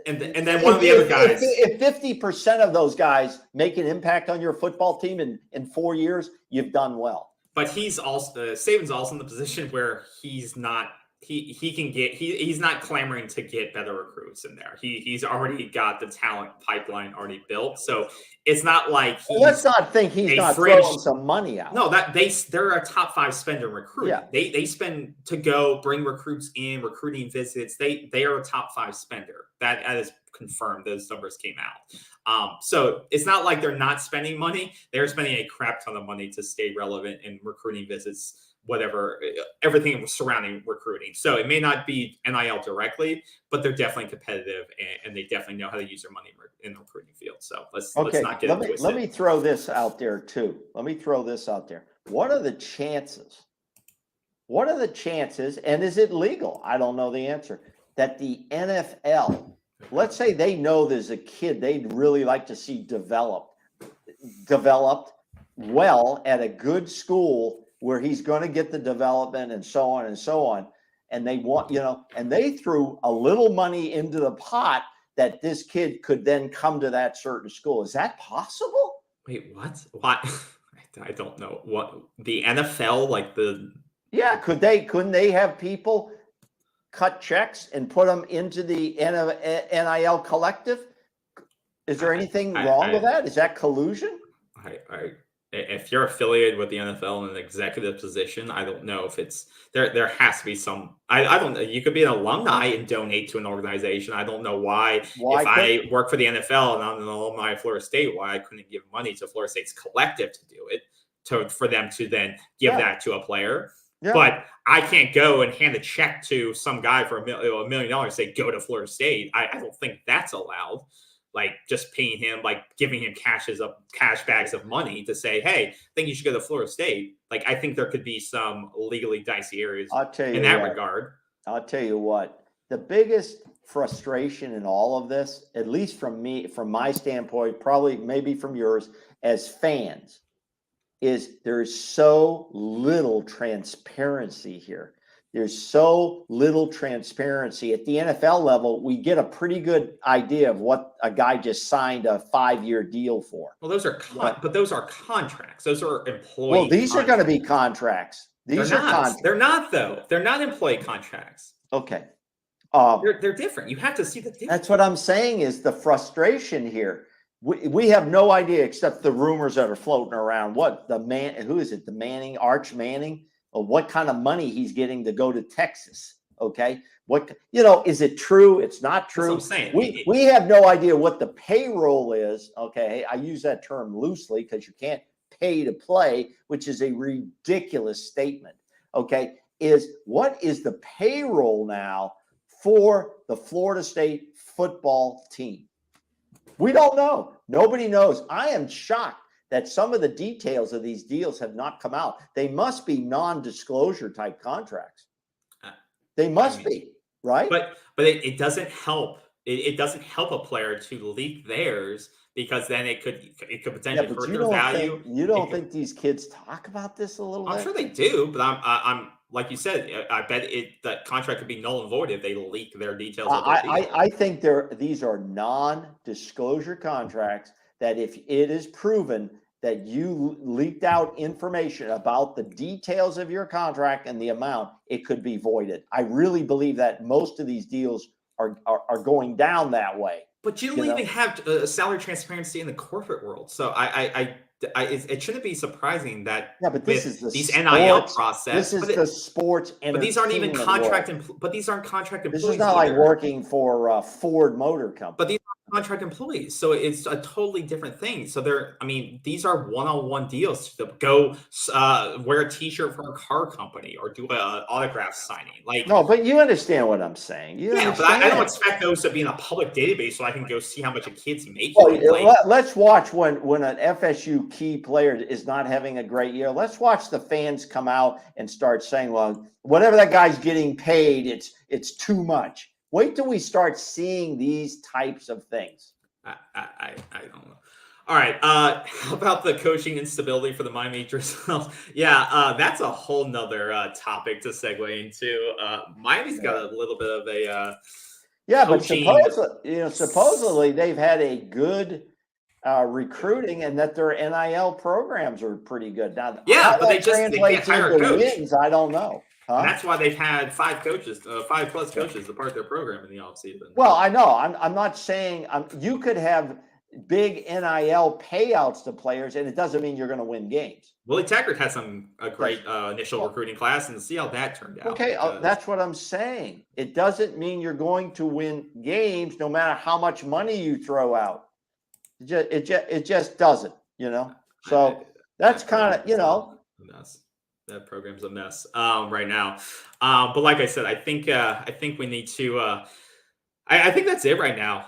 [SPEAKER 1] And then one of the other guys.
[SPEAKER 2] If 50% of those guys make an impact on your football team in 4 years, you've done well.
[SPEAKER 1] But he's also Saban's also in the position where he's not. He can get he's not clamoring to get better recruits in there. He's already got the talent pipeline already built. So it's not like
[SPEAKER 2] let's not think he's not throwing some money out.
[SPEAKER 1] No, they're a top 5 spender recruit. Yeah. They spend to go bring recruits in, recruiting visits. They are a top 5 spender. That is confirmed. Those numbers came out. So it's not like they're not spending money. They're spending a crap ton of money to stay relevant in recruiting visits, whatever, everything surrounding recruiting. So it may not be NIL directly, but they're definitely competitive and they definitely know how to use their money in the recruiting field. So let's not get into it.
[SPEAKER 2] Let me throw this out there too. What are the chances? And is it legal? I don't know the answer. That the NFL, let's say they know there's a kid they'd really like to see developed well at a good school where he's going to get the development and so on. And they want, and they threw a little money into the pot that this kid could then come to that certain school. Is that possible?
[SPEAKER 1] Wait, what? I don't know. What, the NFL, like the...
[SPEAKER 2] Yeah, couldn't they have people cut checks and put them into the NIL collective? Is there anything wrong with that? Is that collusion?
[SPEAKER 1] If you're affiliated with the NFL in an executive position, I don't know if it's there has to be some. I don't know. You could be an alumni and donate to an organization. I don't know why if I work for the NFL and I'm an alumni of Florida State, why I couldn't give money to Florida State's collective to do it, for them to then give that to a player. Yeah. But I can't go and hand a check to some guy for $1 million and say, go to Florida State. I don't think that's allowed. Like just paying him, like giving him cash bags of money to say, hey, I think you should go to Florida State. Like, I think there could be some legally dicey areas in that regard.
[SPEAKER 2] I'll tell you what, the biggest frustration in all of this, at least from my standpoint, probably maybe from yours as fans, is there's so little transparency here. There's so little transparency. At the NFL level, we get a pretty good idea of what a guy just signed a 5-year deal for.
[SPEAKER 1] Well, those are but those are contracts. Those are employee.
[SPEAKER 2] Well, these are going to be contracts. These are contracts.
[SPEAKER 1] They're not, though. They're not employee contracts.
[SPEAKER 2] Okay.
[SPEAKER 1] They're different. You have to see the difference.
[SPEAKER 2] That's what I'm saying is the frustration here. We have no idea except the rumors that are floating around. Who is it? The Manning, Arch Manning? What kind of money he's getting to go to Texas? Okay, is it true? It's not true.
[SPEAKER 1] That's what I'm saying.
[SPEAKER 2] We have no idea what the payroll is. Okay, I use that term loosely because you can't pay to play, which is a ridiculous statement. Okay, what is the payroll now for the Florida State football team? We don't know. Nobody knows. I am shocked that some of the details of these deals have not come out. They must be non-disclosure type contracts. They must be, right?
[SPEAKER 1] But it doesn't help. It doesn't help a player to leak theirs because then it could potentially hurt their value.
[SPEAKER 2] You don't think these kids talk about this a little bit?
[SPEAKER 1] I'm sure they do, but I'm like you said, I bet that contract could be null and void if they leak their details.
[SPEAKER 2] I think these are non-disclosure contracts that if it is proven that you leaked out information about the details of your contract and the amount, it could be voided. I really believe that most of these deals are going down that way.
[SPEAKER 1] But you don't even have salary transparency in the corporate world. So it shouldn't be surprising that
[SPEAKER 2] this is
[SPEAKER 1] these NIL process.
[SPEAKER 2] This is the sports,
[SPEAKER 1] but these aren't even contract. But these aren't contract employees.
[SPEAKER 2] This is not like working for Ford Motor Company.
[SPEAKER 1] But these contract employees. So it's a totally different thing. So these are one-on-one deals to go wear a t-shirt for a car company or do an autograph signing.
[SPEAKER 2] No, but you understand what I'm saying.
[SPEAKER 1] But I don't expect those to be in a public database so I can go see how much a kid's making.
[SPEAKER 2] Well, let's watch when an FSU key player is not having a great year. Let's watch the fans come out and start saying, well, whatever that guy's getting paid, it's too much. Wait till we start seeing these types of things.
[SPEAKER 1] I don't know. All right. How about the coaching instability for the Miami Drizzles? That's a whole nother topic to segue into. Miami's got a little bit of a coaching.
[SPEAKER 2] But supposedly they've had a good recruiting, and that their NIL programs are pretty good. Now,
[SPEAKER 1] but they can't hire a coach.
[SPEAKER 2] Wins, I don't know.
[SPEAKER 1] Huh? And that's why they've had 5 coaches, 5+ coaches, to part their program in the offseason.
[SPEAKER 2] Well, I know. I'm not saying you could have big NIL payouts to players, and it doesn't mean you're going to win games.
[SPEAKER 1] Willie Taggart had a great initial recruiting class, and see how that turned out.
[SPEAKER 2] Okay, that's what I'm saying. It doesn't mean you're going to win games, no matter how much money you throw out. It just doesn't, So that's kind of,
[SPEAKER 1] a mess. That program's a mess right now. But like I said, I think we need to. I think that's it right now.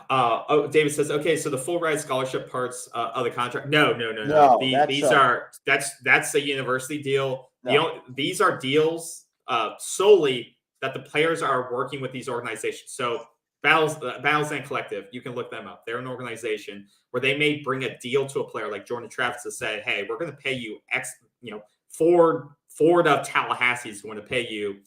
[SPEAKER 1] David says, okay, so the full ride scholarship parts of the contract. No. That's a university deal.
[SPEAKER 2] No.
[SPEAKER 1] These are deals solely that the players are working with these organizations. So Battles and Collective, you can look them up. They're an organization where they may bring a deal to a player like Jordan Travis to say, hey, we're going to pay you X, Ford of Tallahassee is going to pay you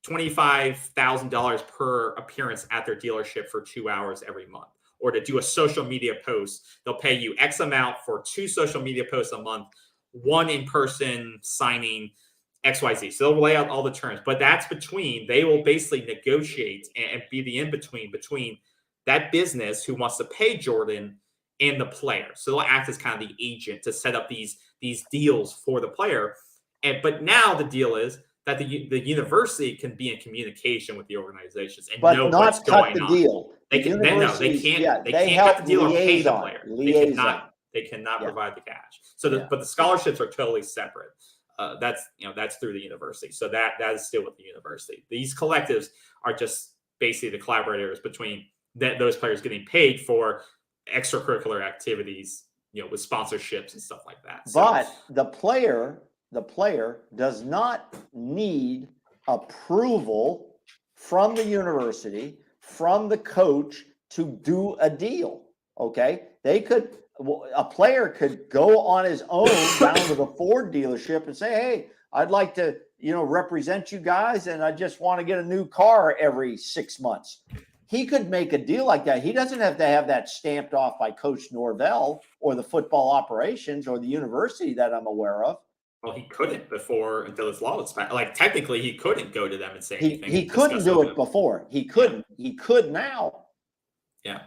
[SPEAKER 1] $25,000 per appearance at their dealership for 2 hours every month. Or to do a social media post, they'll pay you X amount for 2 social media posts a month, 1 in-person signing, XYZ. So they'll lay out all the terms. But that's they will basically negotiate and be the in-between between that business who wants to pay Jordan and the player. So they'll act as kind of the agent to set up these deals for the player. But now the deal is that the university can be in communication with the organizations and know what's going on.
[SPEAKER 2] Deal.
[SPEAKER 1] They can't cut the deal or pay the player. They cannot provide the cash. So, but the scholarships are totally separate. That's through the university. So that is still with the university. These collectives are just basically the collaborators between those players getting paid for extracurricular activities, with sponsorships and stuff like that. So,
[SPEAKER 2] but the player does not need approval from the university, from the coach to do a deal. Okay. A player could go on his own down to the Ford dealership and say, hey, I'd like to, represent you guys, and I just want to get a new car every 6 months. He could make a deal like that. He doesn't have to have that stamped off by Coach Norvell or the football operations or the university that I'm aware of.
[SPEAKER 1] Well, he couldn't before until this law was passed. Like, technically, he couldn't go to them and say anything.
[SPEAKER 2] He couldn't do it before. He couldn't. Yeah. He could now.
[SPEAKER 1] Yeah.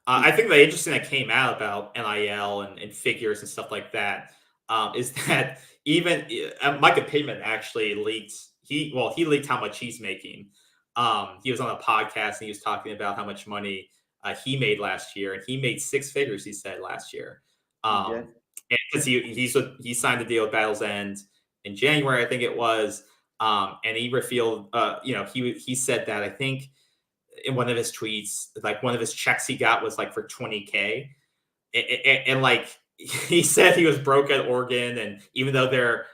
[SPEAKER 1] I think the interesting that came out about NIL and figures and stuff like that is that even Micah Pittman actually leaked. He leaked how much he's making. He was on a podcast and he was talking about how much money he made last year, and he made 6 figures. He said last year. Because he signed the deal with Battle's End in January, I think it was, and he revealed, he said that, I think in one of his tweets, like one of his checks he got was like for $20K, and like he said he was broke at Oregon, and even though they're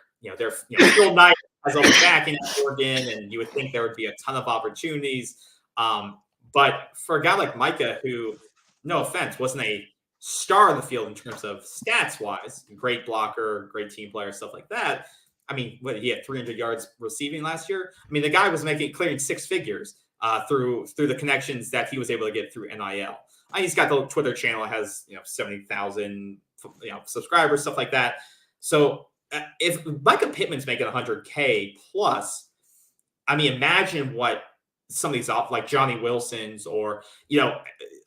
[SPEAKER 1] still nice as on the back in Oregon, and you would think there would be a ton of opportunities, but for a guy like Micah, who, no offense, wasn't a star in the field in terms of stats wise, great blocker, great team player, stuff like that. I mean, he had 300 yards receiving last year. I mean, the guy was clearing 6 figures through the connections that he was able to get through NIL. He's got the Twitter channel that has 70,000 subscribers, stuff like that. So if Micah Pittman's making 100K plus, I mean, imagine what some of these like Johnny Wilson's, or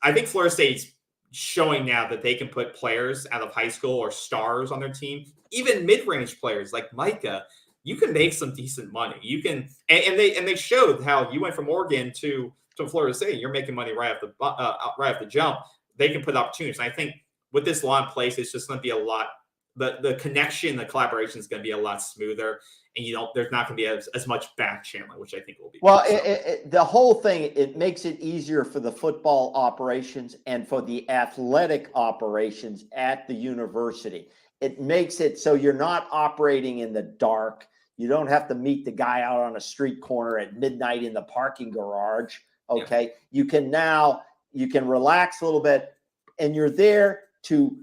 [SPEAKER 1] I think Florida State's showing now that they can put players out of high school or stars on their team, even mid-range players like Micah. You can make some decent money. You can, and they showed how you went from Oregon to Florida State. You're making money right off the jump. they can put opportunities. And I think with this law in place, it's just going to be a lot. The connection, the collaboration is going to be a lot smoother, and there's not going to be as much back channeling, which I think will be.
[SPEAKER 2] Well, the whole thing, it makes it easier for the football operations and for the athletic operations at the university. It makes it so you're not operating in the dark. You don't have to meet the guy out on a street corner at midnight in the parking garage. Okay. Yeah. You can relax a little bit, and you're there to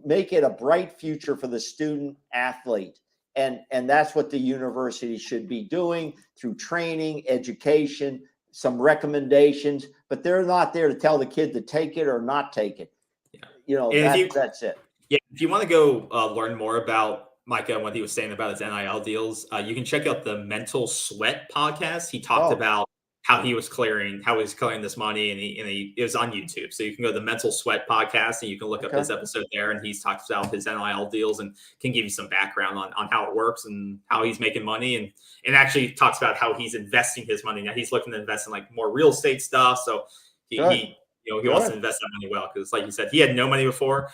[SPEAKER 2] make it a bright future for the student athlete. And that's what the university should be doing through training, education, some recommendations, but they're not there to tell the kid to take it or not take it. Yeah. That's it.
[SPEAKER 1] Yeah. If you want to go learn more about Micah and what he was saying about his NIL deals, you can check out the Mental Sweat podcast. He talked about how he was clearing this money, and it was on YouTube. So you can go to the Mental Sweat podcast and you can look up his episode there. And he's talked about his NIL deals and can give you some background on how it works and how he's making money. And actually talks about how he's investing his money. Now he's looking to invest in like more real estate stuff. So he wants to invest that money well, because like you said, he had no money before,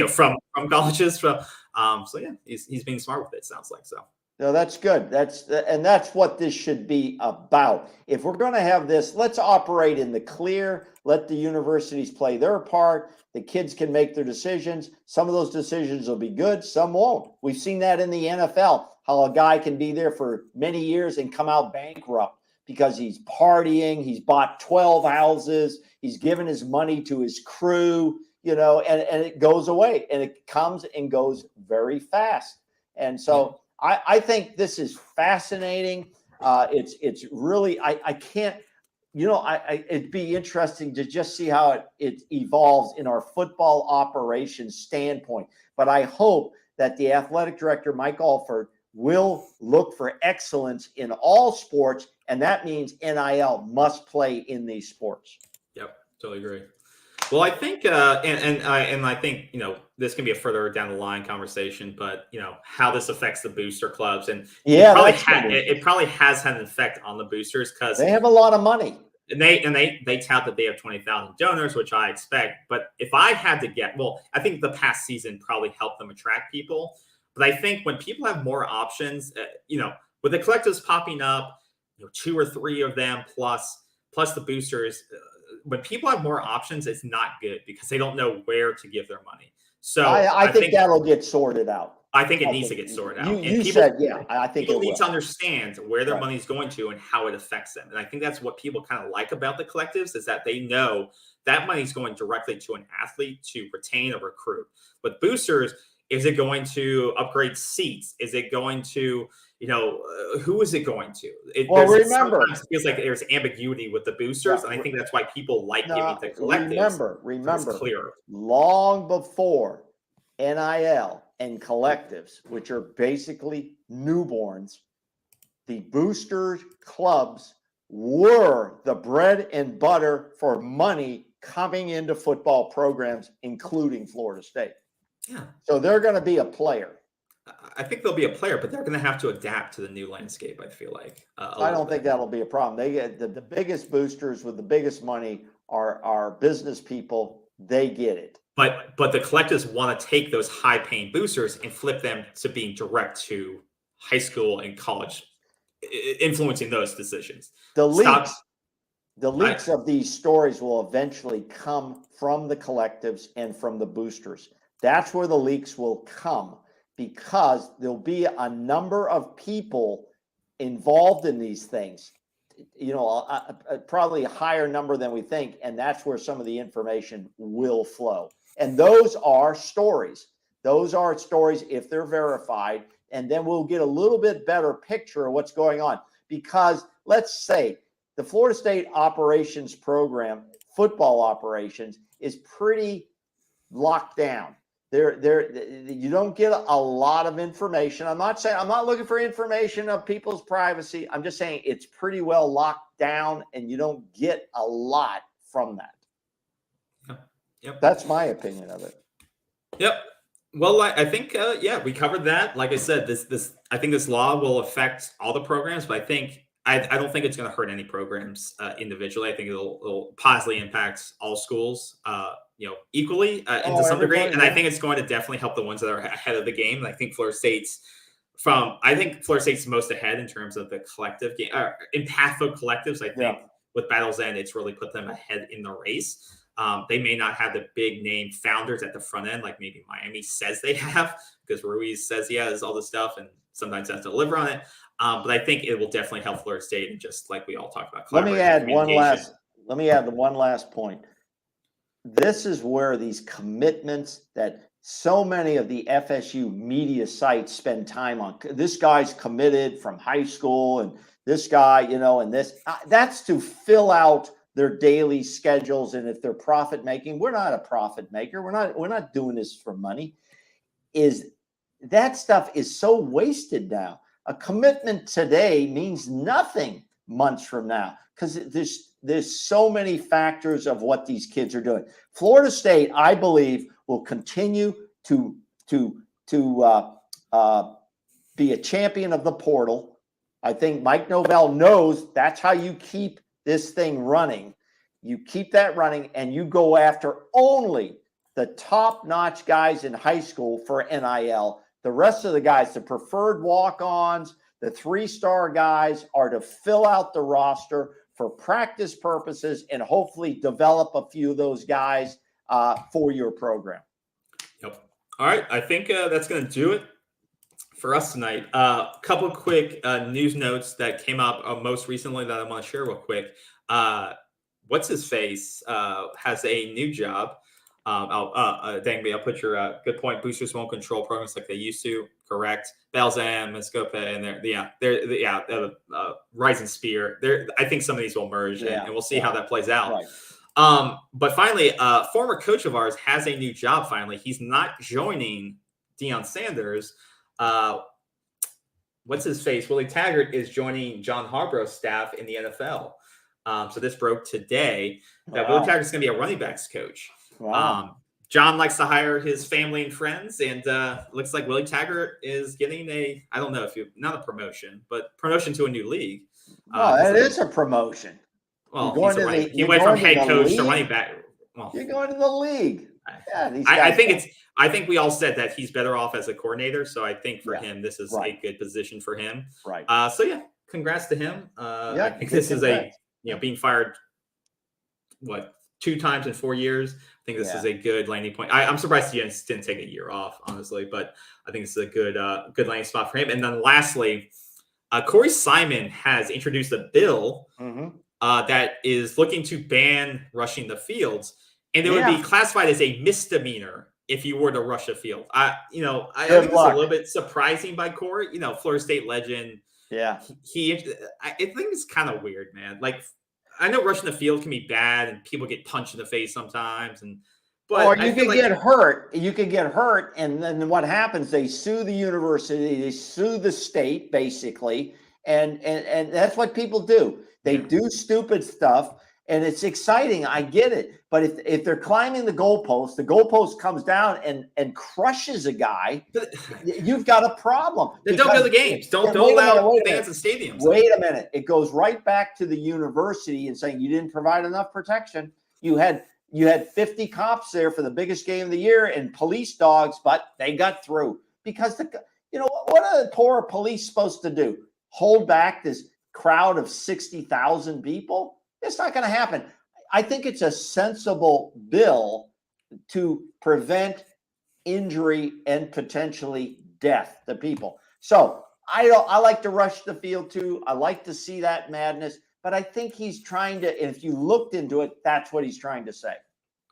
[SPEAKER 1] from colleges. So yeah, he's being smart with it, sounds like. So.
[SPEAKER 2] No, that's good. That's what this should be about. If we're going to have this, let's operate in the clear. Let the universities play their part. The kids can make their decisions. Some of those decisions will be good. Some won't. We've seen that in the NFL, how a guy can be there for many years and come out bankrupt because he's partying. He's bought 12 houses. He's given his money to his crew, and it goes away, and it comes and goes very fast. And so I think this is fascinating. It's really, I can't, it'd be interesting to just see how it evolves in our football operations standpoint. But I hope that the athletic director, Mike Alford, will look for excellence in all sports. And that means NIL must play in these sports.
[SPEAKER 1] Yep, totally agree. Well, I think, I think, this can be a further down the line conversation, but how this affects the booster clubs, and it probably has had an effect on the boosters because
[SPEAKER 2] they have a lot of money,
[SPEAKER 1] and they tout that they have 20,000 donors, which I expect. But if I had to I think the past season probably helped them attract people. But I think when people have more options, with the collectives popping up, 2 or 3 of them plus the boosters. When people have more options, it's not good because they don't know where to give their money. So
[SPEAKER 2] I think that'll get sorted out.
[SPEAKER 1] I think it needs to get sorted out.
[SPEAKER 2] I think
[SPEAKER 1] people need to understand where their money is going to and how it affects them. And I think that's what people kind of like about the collectives, is that they know that money is going directly to an athlete to retain or recruit. With boosters, is it going to upgrade seats? Is it going to who is it going to?
[SPEAKER 2] Remember,
[SPEAKER 1] it feels like there's ambiguity with the boosters, and I think that's why people like giving the collectives.
[SPEAKER 2] Remember,
[SPEAKER 1] clearer.
[SPEAKER 2] Long before NIL and collectives, which are basically newborns, the booster clubs were the bread and butter for money coming into football programs, including Florida State.
[SPEAKER 1] Yeah.
[SPEAKER 2] So they're going to be a player.
[SPEAKER 1] I think they'll be a player, but they're going to have to adapt to the new landscape, I feel like.
[SPEAKER 2] I don't think that'll be a problem. They get the biggest boosters with the biggest money are business people. They get it.
[SPEAKER 1] But the collectives want to take those high-paying boosters and flip them to being direct to high school and college, influencing those decisions.
[SPEAKER 2] The leaks of these stories will eventually come from the collectives and from the boosters. That's where the leaks will come, because there'll be a number of people involved in these things, probably a higher number than we think. And that's where some of the information will flow. And those are stories. Those are stories if they're verified. And then we'll get a little bit better picture of what's going on. Because let's say the Florida State operations program, football operations, is pretty locked down. You don't get a lot of information. I'm not looking for information of people's privacy. I'm just saying it's pretty well locked down, and you don't get a lot from that.
[SPEAKER 1] Yep.
[SPEAKER 2] That's my opinion of it.
[SPEAKER 1] Yep. Well, I think, we covered that. Like I said, I think this law will affect all the programs, but I think I don't think it's going to hurt any programs individually. I think it'll positively impact all schools, equally to some degree. And I think it's going to definitely help the ones that are ahead of the game. And I think Florida State's most ahead in terms of the collective game, impactful collectives. I think with Battle's End, it's really put them ahead in the race. They may not have the big name founders at the front end, like maybe Miami says they have, because Ruiz says he has all this stuff and sometimes has to deliver on it. But I think it will definitely help Florida State, and just like we all talked about.
[SPEAKER 2] Let me add the one last point. This is where these commitments that so many of the FSU media sites spend time on. This guy's committed from high school, and this guy, and that's to fill out their daily schedules. And if they're profit making, we're not a profit maker. We're not doing this for money. That stuff is so wasted now. A commitment today means nothing months from now, because there's so many factors of what these kids are doing. Florida State, I believe, will continue to be a champion of the portal. I think Mike Novell knows that's how you keep this thing running. You keep that running, and you go after only the top-notch guys in high school for NIL. The rest of the guys, the preferred walk-ons, the 3-star guys, are to fill out the roster for practice purposes and hopefully develop a few of those guys for your program.
[SPEAKER 1] Yep. All right. I think that's going to do it for us tonight. A couple quick news notes that came up most recently that I want to share real quick. What's his face has a new job. I'll put your good point. Boosters won't control programs like they used to. Correct. Balzam, Escopa, and Rising Spear. I think some of these will merge, and we'll see how that plays out. Right. But finally, a former coach of ours has a new job. Finally, he's not joining Deion Sanders. What's his face? Willie Taggart is joining John Harbaugh's staff in the NFL. So this broke today that Willie Taggart is going to be a running backs coach. Wow. John likes to hire his family and friends, and looks like Willie Taggart is getting not a promotion, but promotion to a new league.
[SPEAKER 2] It is a promotion.
[SPEAKER 1] Well, he went from head coach to running back. Well,
[SPEAKER 2] you're going to the league.
[SPEAKER 1] I think we all said that he's better off as a coordinator. So I think for him, this is a good position for him.
[SPEAKER 2] Right.
[SPEAKER 1] Congrats to him. I think this is being fired, 2 times in 4 years. I think this is a good landing point. I'm surprised he didn't take a year off, honestly, but I think this is a good landing spot for him. And then lastly, Corey Simon has introduced a bill that is looking to ban rushing the fields, and it would be classified as a misdemeanor if you were to rush the field. I think it's a little bit surprising by Corey. Florida State legend. Yeah, I think it's kind of weird, man. Like, I know rushing the field can be bad, and people get punched in the face sometimes,
[SPEAKER 2] or you can get hurt. You can get hurt, and then what happens? They sue the university, they sue the state, basically, and that's what people do. They do stupid stuff, and it's exciting. I get it, but if they're climbing the goalpost comes down and crushes a guy, you've got a problem.
[SPEAKER 1] Then don't go to the games. Don't allow fans in stadiums.
[SPEAKER 2] Wait a minute. It goes right back to the university and saying you didn't provide enough protection. You had 50 cops there for the biggest game of the year and police dogs, but they got through because what are the poor police supposed to do? Hold back this crowd of 60,000 people? It's not going to happen. I think it's a sensible bill to prevent injury and potentially death to people. So I like to rush the field too. I like to see that madness, but I think he's trying to, if you looked into it, that's what he's trying to say.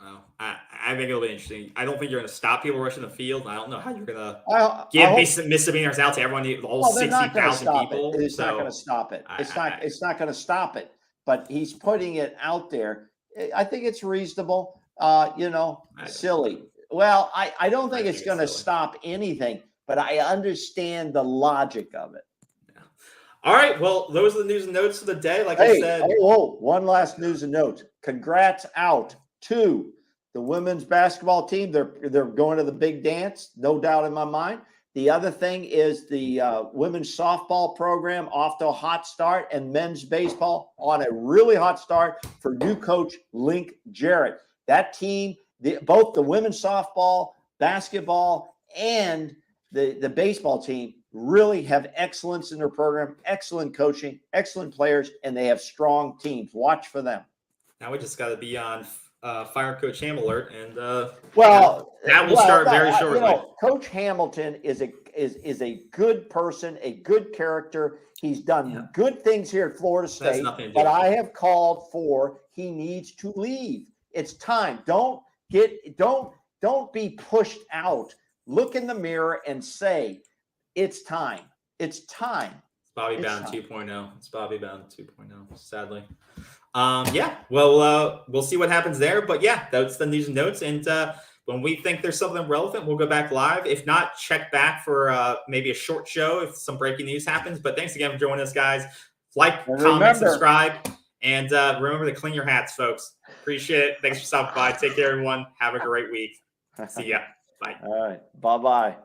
[SPEAKER 1] Well, I think it'll be interesting. I don't think you're going to stop people rushing the field. I don't know how you're going to give misdemeanors out to everyone, all 60,000 people.
[SPEAKER 2] It's not going to stop it. It's not going to stop it. But he's putting it out there. I think it's reasonable. Silly. Well, I don't think it's going to stop anything, but I understand the logic of it.
[SPEAKER 1] Yeah. All right. Well, those are the news and notes of the day. Like I said.
[SPEAKER 2] One last news and note. Congrats out to the women's basketball team. They're going to the big dance, no doubt in my mind. The other thing is the women's softball program off to a hot start, and men's baseball on a really hot start for new coach Link Jarrett. That team, both the women's softball, basketball, and the baseball team really have excellence in their program, excellent coaching, excellent players, and they have strong teams. Watch for them.
[SPEAKER 1] Now we just got to be on Fire Coach Ham alert, and that will start very shortly.
[SPEAKER 2] Coach Hamilton is a good person, a good character. He's done good things here at Florida State, but I have called for he needs to leave. It's time. Don't be pushed out. Look in the mirror and say, it's time. It's time.
[SPEAKER 1] It's Bobby Bowden 2.0. It's Bobby Bowden 2.0, sadly. We'll see what happens there. But yeah, that's the news and notes. And when we think there's something relevant, we'll go back live. If not, check back for maybe a short show if some breaking news happens. But thanks again for joining us, guys. Like, comment, subscribe, and remember to clean your hats, folks. Appreciate it. Thanks for stopping by. Take care, everyone. Have a great week. See ya. Bye.
[SPEAKER 2] All right. Bye-bye.